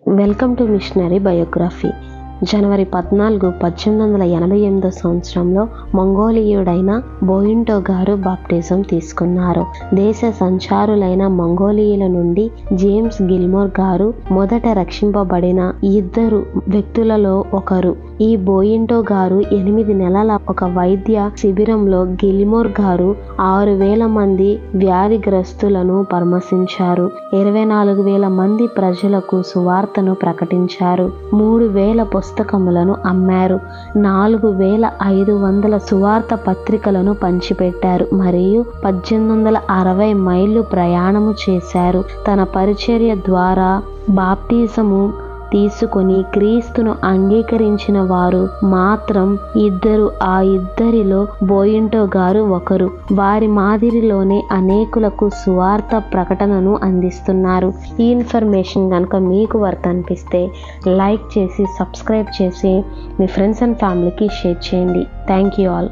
Welcome to missionary biography. జనవరి 14, 1888 సంవత్సరంలో మంగోలియుడైన బోయింటో గారు బాప్టిజం తీసుకున్నారు. దేశ సంచారులైన మంగోలియుల నుండి జేమ్స్ గిల్మోర్ గారు మొదట రక్షింపబడిన ఇద్దరు వ్యక్తులలో ఒకరు. ఈ బోయింటో గారు 8 నెలల ఒక వైద్య శిబిరంలో గిల్మోర్ గారు 6,000 మంది వ్యాధిగ్రస్తులను పరామర్శించారు. 24,000 మంది ప్రజలకు సువార్తను ప్రకటించారు. 3,000 పుస్తకములను అమ్మారు. 4,500 సువార్త పత్రికలను పంచిపెట్టారు మరియు 1860 మైళ్ళు ప్రయాణము చేశారు. తన పరిచర్య ద్వారా బాప్టిజము తీసుకొని క్రీస్తును అంగీకరించిన వారు మాత్రం ఇద్దరు. ఆ ఇద్దరిలో బోయింటో గారు ఒకరు. వారి మాదిరిలోనే అనేకులకు సువార్త ప్రకటనను అందిస్తున్నారు. ఈ ఇన్ఫర్మేషన్ కనుక మీకు వర్త్ అనిపిస్తే లైక్ చేసి, సబ్స్క్రైబ్ చేసి మీ ఫ్రెండ్స్ అండ్ ఫ్యామిలీకి షేర్ చేయండి. Thank you all.